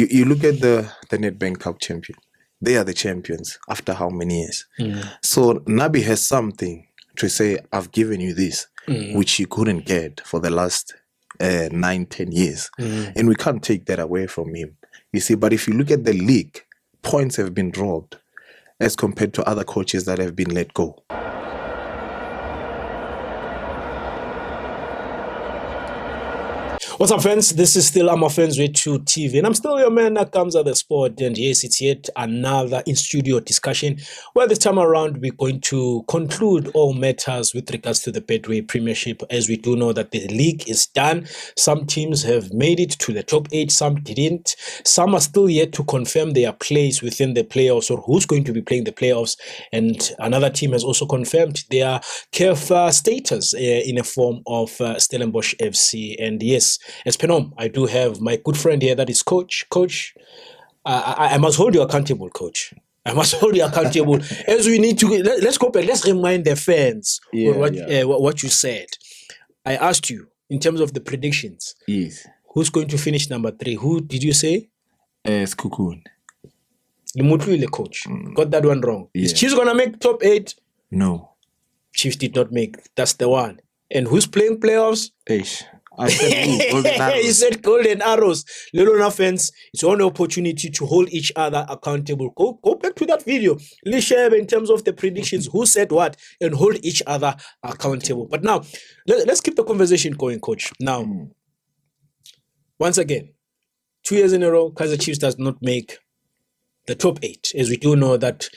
you look at the Nedbank Cup champion. They are the champions after how many years? So Nabi has something to say, I've given you this, which he couldn't get for the last 9-10 years. And we can't take that away from him. You see, but if you look at the league, points have been dropped as compared to other coaches that have been let go. What's up, friends? This is still FANS Wethu TV, and I'm still your man that comes at the sport. And yes, it's yet another in-studio discussion where this time around we're going to conclude all matters with regards to the Betway Premiership, as we do know that the league is done. Some teams have made it to the top 8, some didn't. Some are still yet to confirm their place within the playoffs or who's going to be playing the playoffs. And another team has also confirmed their CAF status in a form of Stellenbosch FC. And yes, as Penom, I do have my good friend here, that is Coach. Coach, I must hold you accountable, Coach. I must hold you accountable. As we need to, let's go back. Let's remind the fans what you said. I asked you in terms of the predictions. Yes. Who's going to finish number 3? Who did you say? Skukun. The coach. Got that one wrong. Yeah. Is Chiefs going to make top 8? No. Chiefs did not make. That's the one. And who's playing playoffs? Ish. I said Golden Arrows. You said Golden Arrows. Little offense. It's one opportunity to hold each other accountable. Go back to that video. Let's share in terms of the predictions, who said what, and hold each other accountable. But now, let's keep the conversation going, Coach. Now, once again, 2 years in a row, Kaizer Chiefs does not make the top 8, as we do know that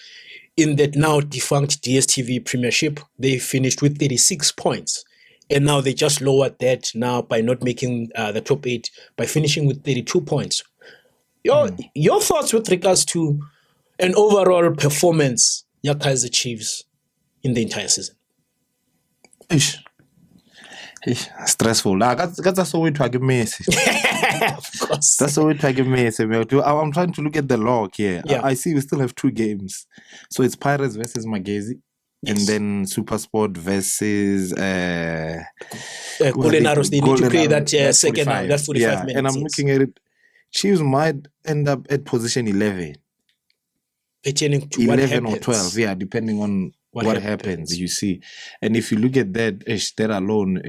in that now defunct DSTV Premiership, they finished with 36 points. And now they just lowered that now by not making the top 8, by finishing with 32 points. Your thoughts with regards to an overall performance, your Kaizer Chiefs, in the entire season? Ish. Stressful. That's so we try to miss. Of course. That's so we try to miss. I'm trying to look at the log here. Yeah. I see we still have 2 games. So it's Pirates versus Magezi. Yes. And then Supersport versus Golden Arrows. They need to play that second half. That's 45 minutes. And I'm looking at it. Chiefs might end up at position 11. Pertaining to 11 or 12, yeah, depending on what happens, you see. And if you look at that, that alone,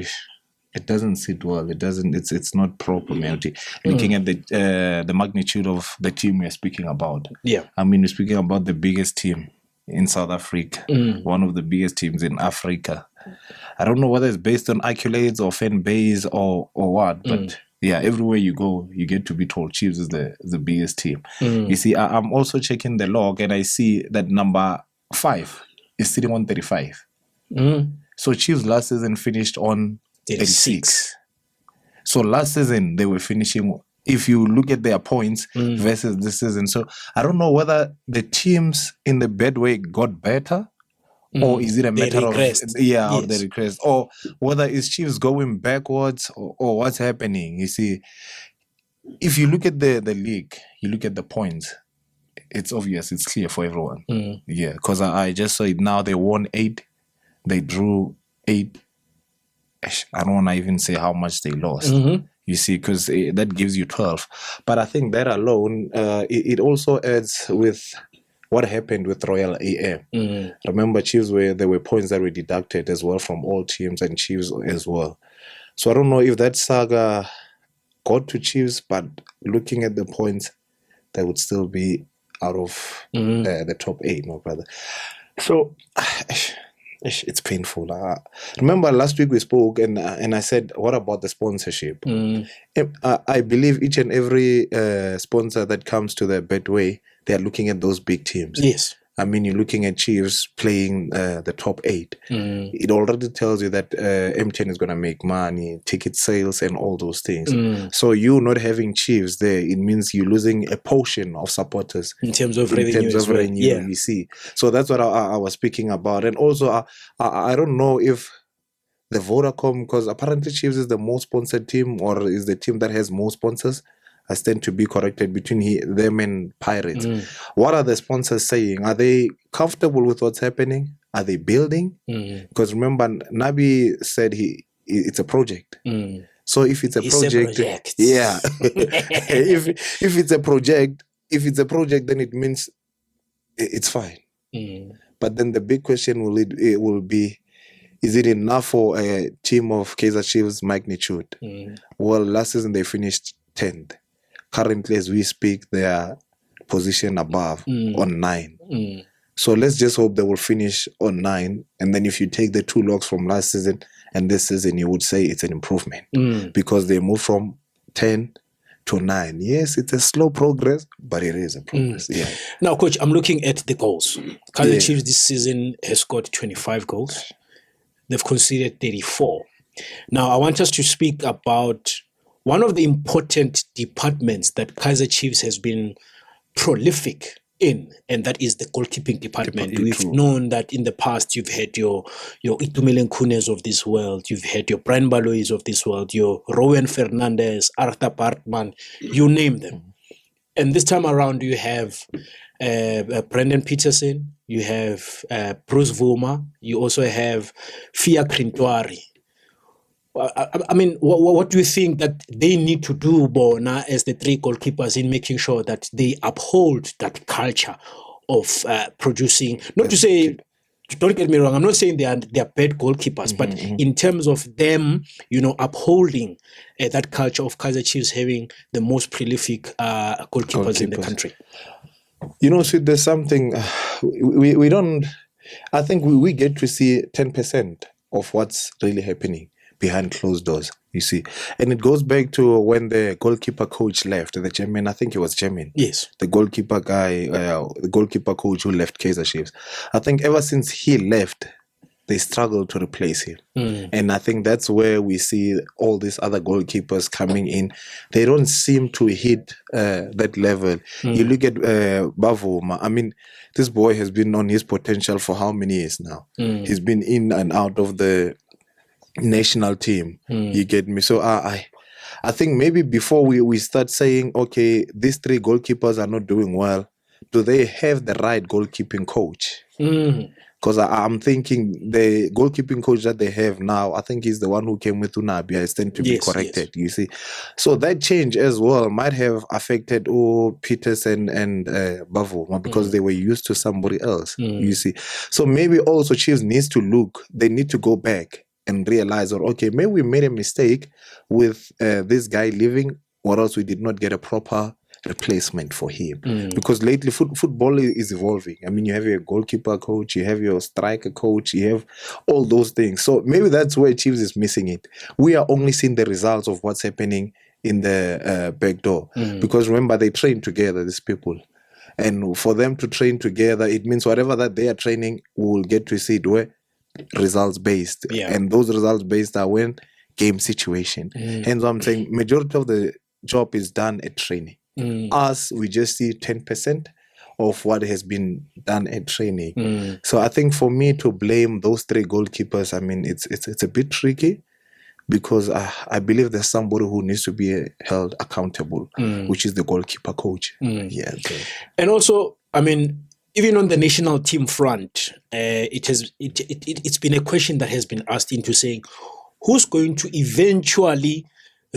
it doesn't sit well. It doesn't. It's not proper, man. Looking at the magnitude of the team we're speaking about. Yeah. I mean, we're speaking about the biggest team in South Africa, one of the biggest teams in Africa. I don't know whether it's based on accolades or fan base or what, but yeah, everywhere you go, you get to be told Chiefs is the biggest team. You see, I'm also checking the log and I see that number 5 is sitting on 35. So Chiefs last season finished on 36. So last season they were finishing, if you look at their points versus this season. So I don't know whether the teams in the Betway got better or is it a matter of, or they regressed, or whether it's Chiefs going backwards or what's happening. You see, if you look at the league, you look at the points, it's obvious, it's clear for everyone. Yeah, because I just saw it now. They won 8, they drew 8. I don't want to even say how much they lost. You see, because that gives you 12. But I think that alone, it also adds with what happened with Royal AM. Remember, Chiefs there were points that were deducted as well from all teams and Chiefs as well. So I don't know if that saga got to Chiefs, but looking at the points, they would still be out of the top 8, my brother. So it's painful. Remember last week we spoke and I said, what about the sponsorship? I believe each and every sponsor that comes to the Betway, they are looking at those big teams. Yes. I mean, you're looking at Chiefs playing the top 8. It already tells you that M10 is going to make money, ticket sales and all those things. So you not having Chiefs there, it means you're losing a portion of supporters. In terms of revenue. You see. So that's what I was speaking about. And also, I don't know if the Vodacom, because apparently Chiefs is the most sponsored team or is the team that has more sponsors. I stand to be corrected between them and Pirates. What are the sponsors saying? Are they comfortable with what's happening? Are they building? Because remember, Nabi said it's a project. So if it's a project, yeah. if it's a project, then it means it's fine. But then the big question will be, is it enough for a team of Kaizer Chiefs magnitude? Well, last season they finished 10th. Currently, as we speak, they are position above on 9. So let's just hope they will finish on 9. And then if you take the 2 locks from last season and this season, you would say it's an improvement because they moved from 10 to 9. Yes, it's a slow progress, but it is a progress. Yeah. Now, Coach, I'm looking at the goals. Kaizer Chiefs this season has scored 25 goals. They've conceded 34. Now, I want us to speak about one of the important departments that Kaizer Chiefs has been prolific in, and that is the goalkeeping department. We've known that in the past you've had your Itumeleng Kunes of this world, you've had your Brian Balois of this world, your Rowan Fernandez, Arthur Bartman, you name them. And this time around you have Brendan Peterson, you have Bruce Vuma, you also have Fia Krintwari. I mean, what do you think that they need to do, Bona, as the 3 goalkeepers in making sure that they uphold that culture of producing? Not to say, don't get me wrong, I'm not saying they are bad goalkeepers, but in terms of them, upholding that culture of Kaizer Chiefs having the most prolific goalkeepers in the country. So there's something we don't. I think we get to see 10% of what's really happening behind closed doors, you see. And it goes back to when the goalkeeper coach left, the chairman, I think it was chairman. Yes. The goalkeeper guy, the goalkeeper coach who left Kaizer Chiefs. I think ever since he left, they struggled to replace him. And I think that's where we see all these other goalkeepers coming in. They don't seem to hit that level. You look at Bavuma. I mean, this boy has been on his potential for how many years now? He's been in and out of the national team. You get me? So I think maybe before we start saying, okay, these 3 goalkeepers are not doing well, do they have the right goalkeeping coach? Because I'm thinking the goalkeeping coach that they have now, I think he's the one who came with Nabi. I stand to be corrected, you see. So that change as well might have affected Peterson and Bavuma because they were used to somebody else, you see. So maybe also Chiefs needs to they need to go back and realize, okay, maybe we made a mistake with this guy leaving, or else we did not get a proper replacement for him. Because lately football is evolving. I mean, you have your goalkeeper coach, you have your striker coach, you have all those things. So maybe that's where Chiefs is missing it. We are only seeing the results of what's happening in the back door. Because remember, they train together, these people. And for them to train together, it means whatever that they are training, we will get to see it where results based, and those results based are when game situation. Hence I'm saying majority of the job is done at training. Us, we just see 10% of what has been done at training. So I think for me to blame those 3 goalkeepers, I mean, it's a bit tricky because I believe there's somebody who needs to be held accountable, which is the goalkeeper coach. And also, I mean, even on the national team front, it's been a question that has been asked into saying, who's going to eventually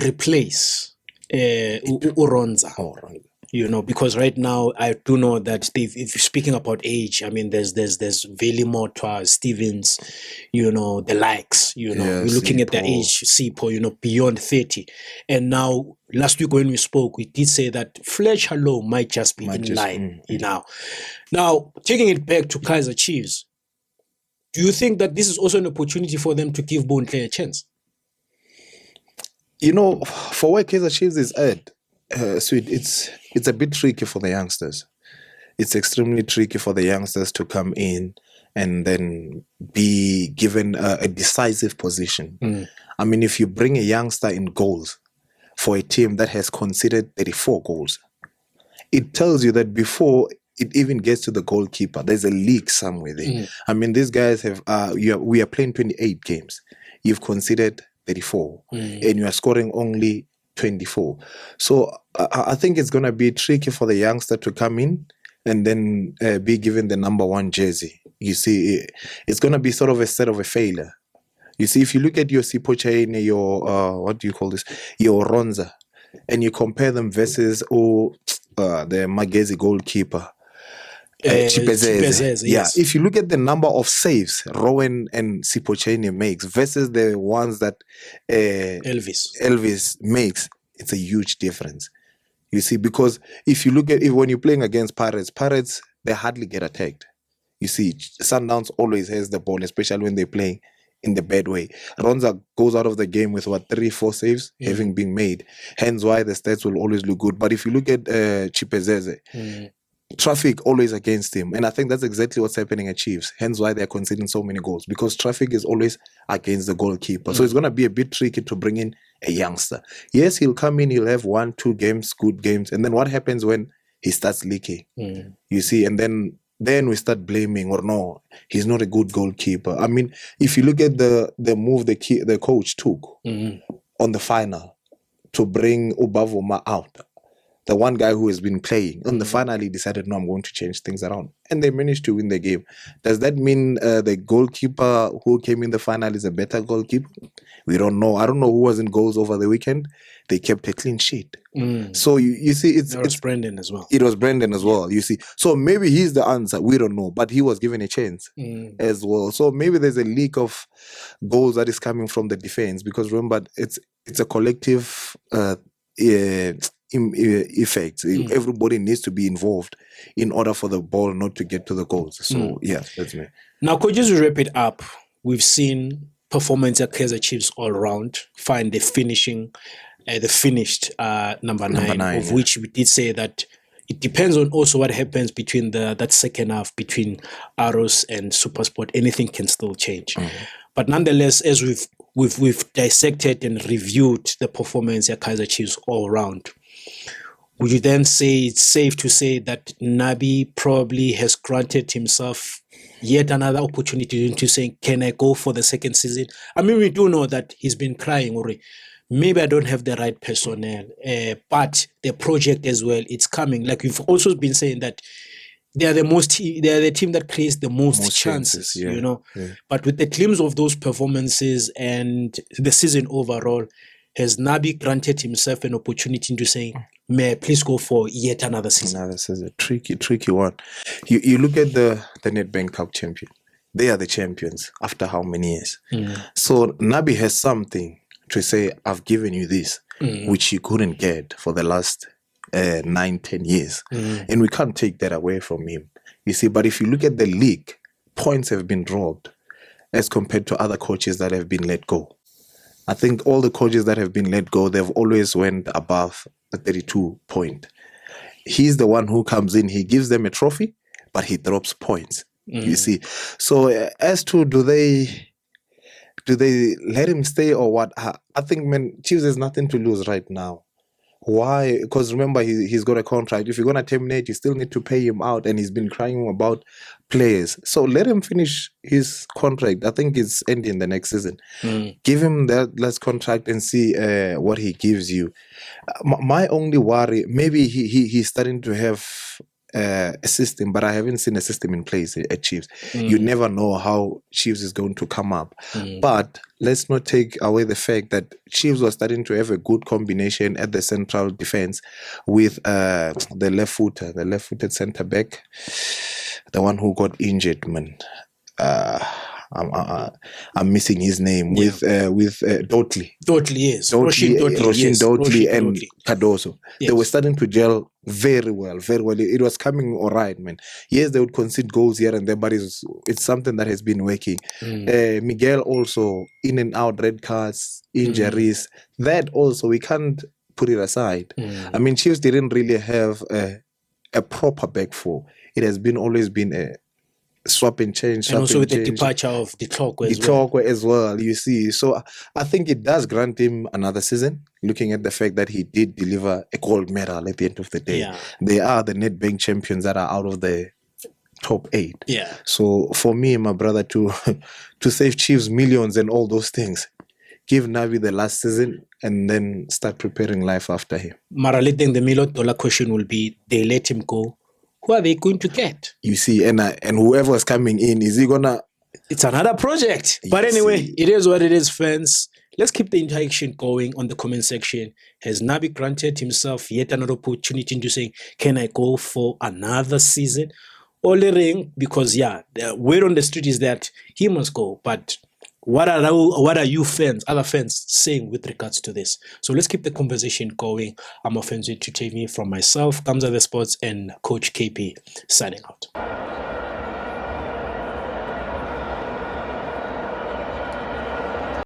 replace Uronza? Because right now I do know that if you're speaking about age, I mean, there's Veli Motwa, Stevens, the likes, we're looking at the age, Sipo, beyond 30. And now, last week when we spoke, we did say that Fletcher Lowe might just be in line, Now, taking it back to Kaizer Chiefs, do you think that this is also an opportunity for them to give Bontle a chance? For where Kaizer Chiefs is at, Sweet, it's a bit tricky for the youngsters. It's extremely tricky for the youngsters to come in and then be given a decisive position. I mean, if you bring a youngster in goals for a team that has conceded 34 goals, it tells you that before it even gets to the goalkeeper, there's a leak somewhere there. I mean, these guys have, we are playing 28 games. You've conceded 34 and you are scoring only 24. So I think it's going to be tricky for the youngster to come in and then be given the number 1 jersey. You see, it's going to be sort of a set of a failure. You see, if you look at your Sipochaine, your what do you call this? Your Ronza, and you compare them versus the Magezi goalkeeper. Chipezeze, Yeah, yes. if you look at the number of saves Rowan and Sipochaine makes versus the ones that Elvis makes, it's a huge difference. You see, because if you look at it when you're playing against Pirates, they hardly get attacked. You see, Sundowns always has the ball, especially when they're playing in the bad way. Ronza goes out of the game with 3-4 saves having been made. Hence why the stats will always look good. But if you look at Chipezeze, traffic always against him. And I think that's exactly what's happening at Chiefs. Hence why they're conceding so many goals, because traffic is always against the goalkeeper. So it's going to be a bit tricky to bring in a youngster. Yes, he'll come in, he'll have 1-2 games, good games. And then what happens when he starts leaking? You see, and then we start blaming, or no, he's not a good goalkeeper. I mean, if you look at the move the coach took on the final to bring Ubavuma out, the one guy who has been playing, and the finally decided, no, I'm going to change things around. And they managed to win the game. Does that mean the goalkeeper who came in the final is a better goalkeeper? We don't know. I don't know who was in goals over the weekend. They kept a clean sheet. So you see, it was Brendan as well. It was Brendan as well, you see. So maybe he's the answer. We don't know. But he was given a chance as well. So maybe there's a leak of goals that is coming from the defense, because remember, it's a collective effect. Everybody needs to be involved in order for the ball not to get to the goals. So yeah, that's me. Now, coaches, we wrap it up. We've seen performance at Kaizer Chiefs all around. Find the finished number nine, of which we did say that it depends on also what happens between that second half between Arrows and Supersport. Anything can still change. But nonetheless, as we've dissected and reviewed the performance at Kaizer Chiefs all around, would you then say it's safe to say that Nabi probably has granted himself yet another opportunity into saying, can I go for the second season? I mean, we do know that he's been crying already. Maybe I don't have the right personnel, but the project as well, it's coming. Like we've also been saying that they are the team that creates the most chances, you know. But with the glimpse of those performances and the season overall, has Nabi granted himself an opportunity to say, may I please go for yet another season? Another season. Tricky one. You look at the Nedbank Cup champion. They are the champions after how many years? So Nabi has something to say, I've given you this, which you couldn't get for the last 9-10 years. And we can't take that away from him. You see, but if you look at the league, points have been dropped as compared to other coaches that have been let go. I think all the coaches that have been let go, they've always went above the 32 point. He's the one who comes in, he gives them a trophy, but he drops points. You see. So as to do they let him stay or what? I think, man, Chiefs has nothing to lose right now. Why? Because remember, he's got a contract. If you're going to terminate, you still need to pay him out, and he's been crying about players. So let him finish his contract. I think it's ending the next season. Give him that last contract and see what he gives you. My only worry, maybe he's starting to have a system, but I haven't seen a system in place at Chiefs. You never know how Chiefs is going to come up. But let's not take away the fact that Chiefs was starting to have a good combination at the central defense with the left-footed centre back, the one who got injured, man. I'm missing his name with Dotley. Yes. Roshin Dotley and Cardoso. Yes. They were starting to gel very well. It was coming all right, man. Yes, they would concede goals here and there, but it's something that has been working. Miguel also, in and out, red cards, injuries. That also, we can't put it aside. I mean, Chiefs didn't really have a proper back four. It has always been a swap and change. And also with the departure of the clock as well, you see. So I think it does grant him another season, looking at the fact that he did deliver a gold medal at the end of the day. They are the Nedbank champions that are out of the top 8. So for me, my brother, to save Chiefs millions and all those things, give Nabi the last season and then start preparing life after him. Mara, I think the $1 million question will be, they let him go. Who are they going to get? You see, and whoever is coming in, is he gonna It's another project. But anyway, it is what it is, fans. Let's keep the interaction going on the comment section. Has Nabi granted himself yet another opportunity into saying, can I go for another season? Only ring, because the word on the street is that he must go. But what are you fans, other fans, saying with regards to this? So let's keep the conversation going. I'm FANS Wethu TV from myself, Kaizer the Sports, and Coach KP signing out.